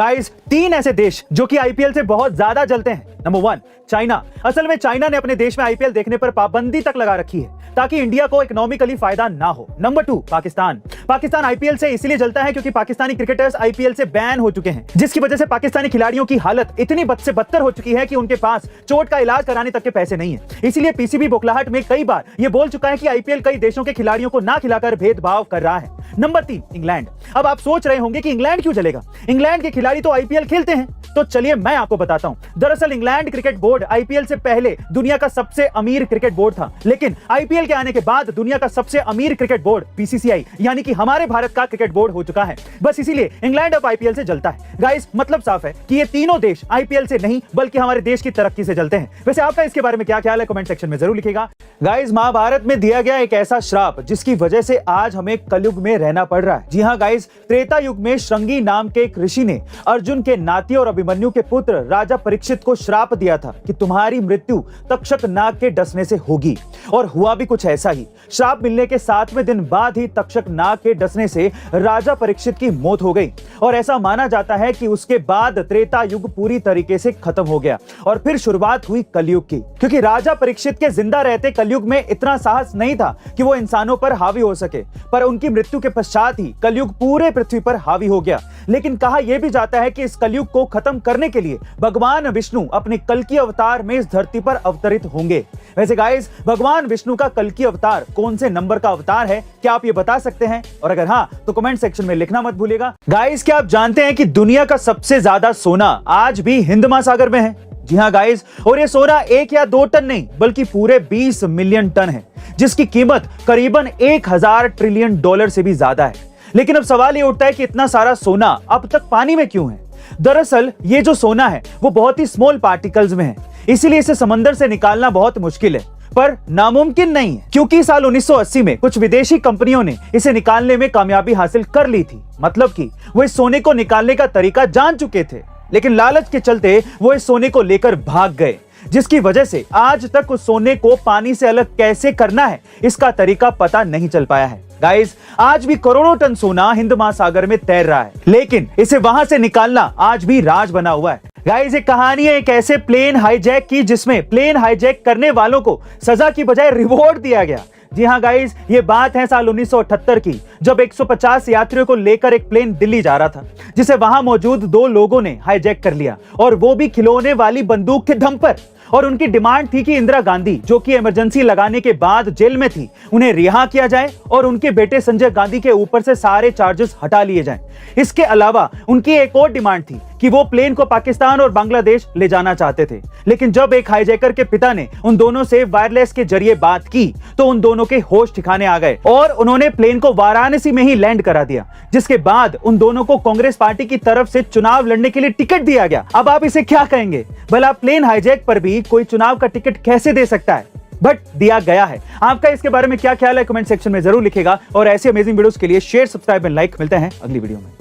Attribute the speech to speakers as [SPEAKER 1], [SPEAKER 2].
[SPEAKER 1] Guys, 3 ऐसे देश जो कि आईपीएल से बहुत ज्यादा जलते हैं। Number 1, China. असल में चाइना ने अपने देश में आईपीएल देखने पर पाबंदी तक लगा रखी है ताकि इंडिया को इकोनॉमिकली फायदा ना हो। नंबर 2, पाकिस्तान। पाकिस्तान आईपीएल से इसलिए जलता है क्योंकि पाकिस्तानी क्रिकेटर्स आईपीएल से बैन हो चुके हैं, जिसकी वजह से पाकिस्तानी खिलाड़ियों की हालत इतनी बद से बदतर हो चुकी है कि उनके पास चोट का इलाज कराने तक के पैसे नहीं है। इसीलिए पीसीबी बौखलाहट में कई बार ये बोल चुका है कि आईपीएल कई देशों के खिलाड़ियों को ना खिलाकर भेदभाव कर रहा है। Number 3, England. अब आप सोच रहे होंगे कि इंग्लैंड क्यों चलेगा, इंग्लैंड के खिलाड़ी तो आईपीएल खेलते हैं। तो चलिए मैं आपको बताता हूं। दरअसल इंग्लैंड क्रिकेट बोर्ड आईपीएल से पहले दुनिया का सबसे अमीर क्रिकेट बोर्ड था, लेकिन आईपीएल के आने के बाद दुनिया का सबसे अमीर क्रिकेट बोर्ड बीसीसीआई यानी कि हमारे भारत का क्रिकेट बोर्ड हो चुका है। बस इसीलिए इंग्लैंड अब आईपीएल से जलता है। गाइस, मतलब साफ है कि ये तीनों देश आईपीएल से नहीं बल्कि हमारे देश की तरक्की से जलते हैं। वैसे आपका इसके बारे में क्या ख्याल है, कमेंट सेक्शन में जरूर लिखिएगा। गाइस, महाभारत में दिया गया एक ऐसा श्राप जिसकी वजह से आज हमें कलयुग में रहना पड़ रहा है। जी हाँ गाइस, त्रेता युग में श्रृंगी नाम के एक ऋषि ने अर्जुन के नाती और अभिमन्यु के पुत्र राजा परीक्षित को श्राप दिया था कि तुम्हारी मृत्यु तक्षक नाग के डसने से होगी, और हुआ भी कुछ ऐसा ही। श्राप मिलने के 7वें दिन बाद ही तक्षक नाग के डसने से राजा परीक्षित की मौत हो गई, और ऐसा माना जाता है कि उसके बाद त्रेता युग पूरी तरीके से खत्म हो गया और फिर शुरुआत हुई कलयुग की। क्योंकि राजा परीक्षित के जिंदा रहते कलयुग में इतना साहस नहीं था कि वो इंसानों पर हावी हो सके, पर उनकी मृत्यु के पश्चात ही कलयुग पूरे पृथ्वी पर हावी हो गया। लेकिन कहा यह भी जाता है कि इस कलयुग को खत्म करने के लिए भगवान विष्णु अपने कल्कि अवतार में इस धरती पर अवतरित होंगे। वैसे गाइस, भगवान विष्णु का कल्कि अवतार कौन से नंबर का अवतार है, क्या आप ये बता सकते हैं? और अगर हाँ तो कमेंट सेक्शन में लिखना मत भूलिएगा। गाइस, क्या आप जानते हैं कि दुनिया का सबसे ज्यादा सोना आज भी हिंद महासागर में है? जी हाँ गाइस, और ये सोना 1 या 2 टन नहीं बल्कि पूरे 20 मिलियन टन है, जिसकी कीमत करीबन 1000 ट्रिलियन डॉलर से भी ज्यादा है। लेकिन अब सवाल ये उठता है कि इतना सारा सोना अब तक पानी में क्यों है? दरअसल ये जो सोना है वो बहुत ही स्मॉल पार्टिकल्स में है, इसीलिए इसे समंदर से निकालना बहुत मुश्किल है, पर नामुमकिन नहीं है। क्योंकि साल 1980 में कुछ विदेशी कंपनियों ने इसे निकालने में कामयाबी हासिल कर ली थी। मतलब कि वो इस सोने को निकालने का तरीका जान चुके थे, लेकिन लालच के चलते वो इस सोने को लेकर भाग गए, जिसकी वजह से आज तक उस सोने को पानी से अलग कैसे करना है इसका तरीका पता नहीं चल पाया है। गाइस, आज भी करोड़ों टन सोना हिंद महासागर में तैर रहा है, लेकिन इसे वहां से निकालना आज भी राज बना हुआ है। गाइस, एक कहानी है एक ऐसे प्लेन हाईजैक की जिसमें प्लेन हाईजैक करने वालों को सजा की बजाय रिवॉर्ड दिया गया। जी हाँ गाइस, ये बात है साल 1978 की, जब 150 यात्रियों को लेकर एक प्लेन दिल्ली जा रहा था, जिसे वहां मौजूद 2 लोगों ने हाईजैक कर लिया, और वो भी खिलौने वाली बंदूक के दम पर। और उनकी डिमांड थी कि इंदिरा गांधी, जो कि इमरजेंसी लगाने के बाद जेल में थी, उन्हें रिहा किया जाए और उनके बेटे संजय गांधी के ऊपर से सारे चार्जेस हटा लिए जाएं। इसके अलावा उनकी एक और डिमांड थी कि वो प्लेन को पाकिस्तान और बांग्लादेश ले जाना चाहते थे। लेकिन जब एक हाईजैकर के पिता ने उन दोनों से वायरलेस के जरिए बात की तो उन दोनों के होश ठिकाने आ गए और उन्होंने प्लेन को वाराणसी में ही लैंड करा दिया, जिसके बाद उन दोनों को कांग्रेस पार्टी की तरफ से चुनाव लड़ने के लिए टिकट दिया गया। अब आप इसे क्या कहेंगे? भला प्लेन हाईजैक पर भी कोई चुनाव का टिकट कैसे दे सकता है? बट दिया गया है। आपका इसके बारे में क्या ख्याल है, कमेंट सेक्शन में जरूर लिखेगा। और ऐसे अमेजिंग वीडियोस के लिए शेयर, सब्सक्राइब एंड लाइक। मिलते हैं अगली वीडियो में।